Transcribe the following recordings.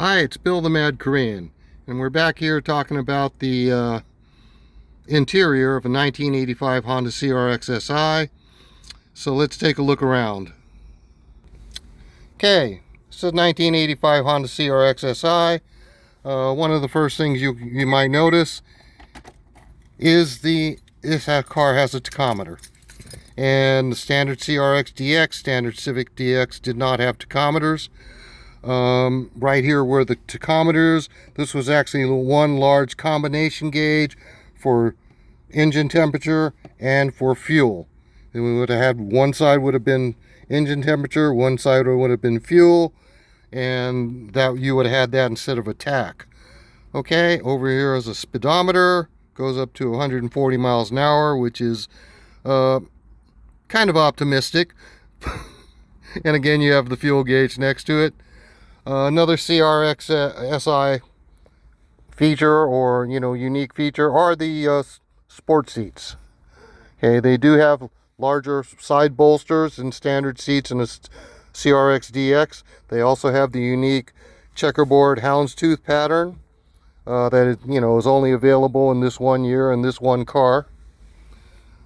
Hi, it's Bill the Mad Korean, and we're back here talking about the interior of a 1985 Honda CRX Si. So let's take a look around. Okay, this is a 1985 Honda CRX Si. One of the first things you might notice is this car has a tachometer. And the standard CRX DX, standard Civic DX did not have tachometers. Right here where the tachometers, this was actually one large combination gauge for engine temperature and for fuel. And we would have had one side would have been engine temperature, one side would have been fuel, and that you would have had that instead of a tach. Okay, over here is a speedometer, goes up to 140 miles an hour, which is kind of optimistic. And again, you have the fuel gauge next to it. Another CRX Si feature, or unique feature, are the sport seats. Okay, they do have larger side bolsters than standard seats in a CRX DX. They also have the unique checkerboard Houndstooth pattern that is only available in this one year in this one car.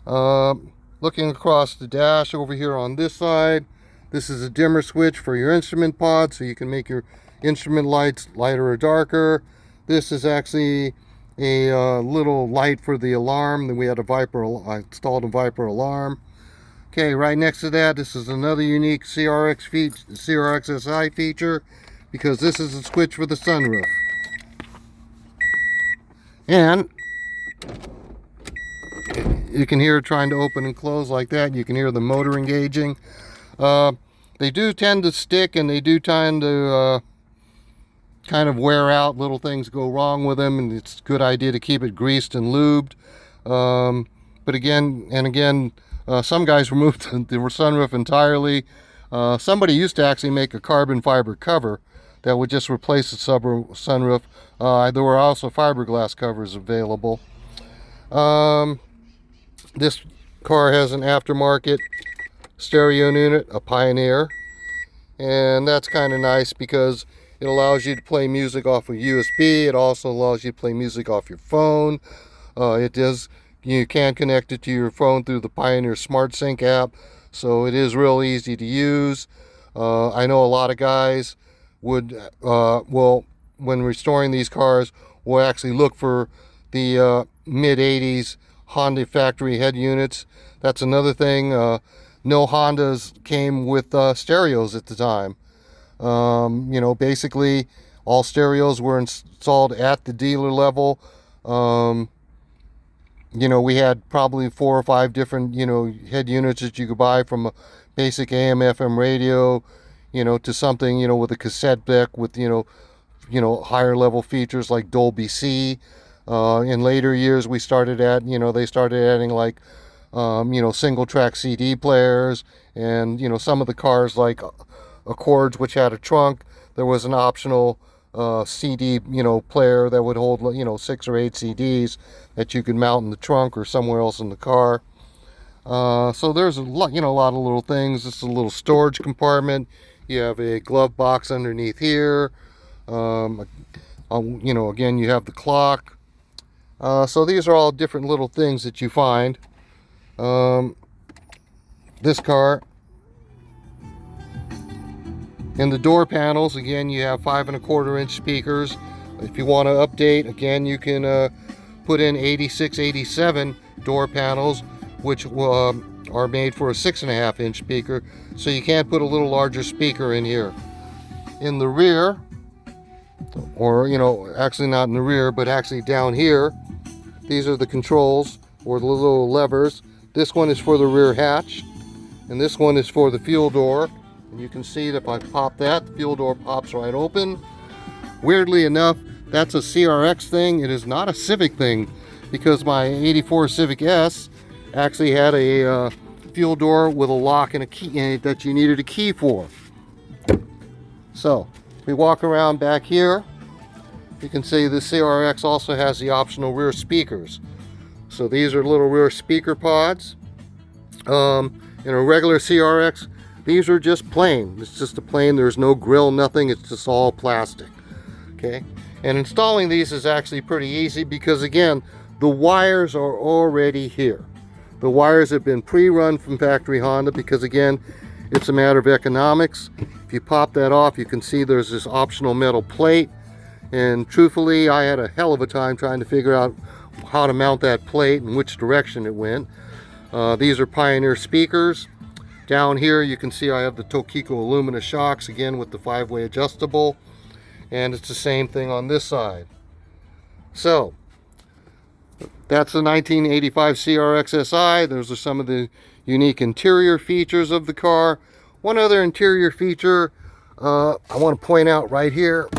Looking across the dash over here on this side, this is a dimmer switch for your instrument pod, so you can make your instrument lights lighter or darker. This is actually a little light for the alarm. Then we had I installed a Viper alarm. Okay, right next to that, this is another unique CRX Si feature, because this is a switch for the sunroof. And you can hear it trying to open and close like that. You can hear the motor engaging. They do tend to stick, and they do tend to kind of wear out. Little things go wrong with them, and it's a good idea to keep it greased and lubed. But again, some guys removed the sunroof entirely. Somebody used to actually make a carbon fiber cover that would just replace the sunroof. There were also fiberglass covers available. This car has an aftermarket stereo unit, a Pioneer, and that's kind of nice because it allows you to play music off of USB. It also allows you to play music off your phone. You can connect it to your phone through the Pioneer Smart Sync app, so it is real easy to use. I know a lot of guys would when restoring these cars, will actually look for the mid-80s Honda factory head units. That's another thing. No Hondas came with stereos at the time. Basically all stereos were installed at the dealer level. We had probably 4 or 5 different head units that you could buy, from a basic AM FM radio to something with a cassette deck with higher level features like Dolby C. In later years they started adding like single track CD players, and some of the cars like Accords, which had a trunk, there was an optional CD player that would hold 6 or 8 CDs that you could mount in the trunk or somewhere else in the car. So there's a lot of little things. This is a little storage compartment. You have a glove box underneath here. Again, you have the clock. So these are all different little things that you find. This car, in the door panels, again, you have 5 1/4 inch speakers. If you want to update, again, you can put in 86, 87 door panels, which are made for a 6 1/2 inch speaker. So you can put a little larger speaker in here. In the rear, or actually not in the rear, but actually down here, these are the controls, or the little levers. This one is for the rear hatch, and this one is for the fuel door. And you can see that if I pop that, the fuel door pops right open. Weirdly enough, that's a CRX thing. It is not a Civic thing, because my 84 Civic S actually had a fuel door with a lock and a key in it that you needed a key for. So we walk around back here. You can see the CRX also has the optional rear speakers. So these are little rear speaker pods. In a regular CRX, these are just plain. It's just a plain, there's no grill, nothing. It's just all plastic. Okay, and installing these is actually pretty easy because, again, the wires are already here. The wires have been pre-run from factory Honda because, again, it's a matter of economics. If you pop that off, you can see there's this optional metal plate, and truthfully, I had a hell of a time trying to figure out how to mount that plate and which direction it went. These are Pioneer speakers. Down here you can see I have the Tokiko Illumina shocks, again with the 5-way adjustable, and it's the same thing on this side. So that's the 1985 CRX Si. Those are some of the unique interior features of the car. One other interior feature I want to point out right here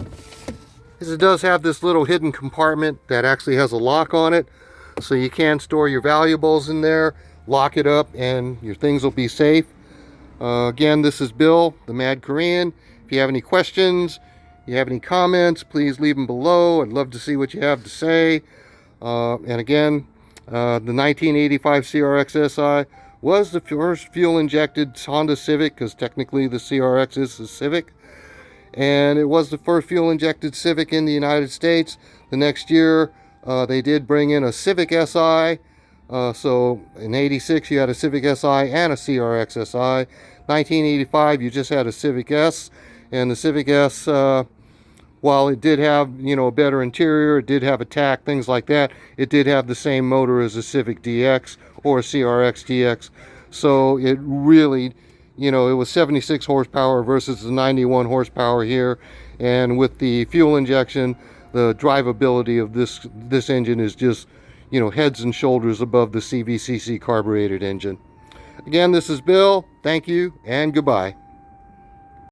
is it does have this little hidden compartment that actually has a lock on it, so you can store your valuables in there, lock it up, and your things will be safe. Again, this is Bill, the Mad Korean. If you have any questions, you have any comments, please leave them below. I'd love to see what you have to say. And again, the 1985 CRX Si was the first fuel-injected Honda Civic, because technically the CRX is a Civic. And it was the first fuel-injected Civic in the United States. The next year, they did bring in a Civic Si. So in '86 you had a Civic Si and a CRX Si. 1985 you just had a Civic S, and the Civic S, while it did have, you know, a better interior, it did have a TAC, things like that, it did have the same motor as a Civic DX or a CRX DX. So it really, you know, it was 76 horsepower versus the 91 horsepower here, and with the fuel injection, the drivability of this engine is just, you know, heads and shoulders above the CVCC carbureted engine. Again, this is Bill. Thank you and goodbye.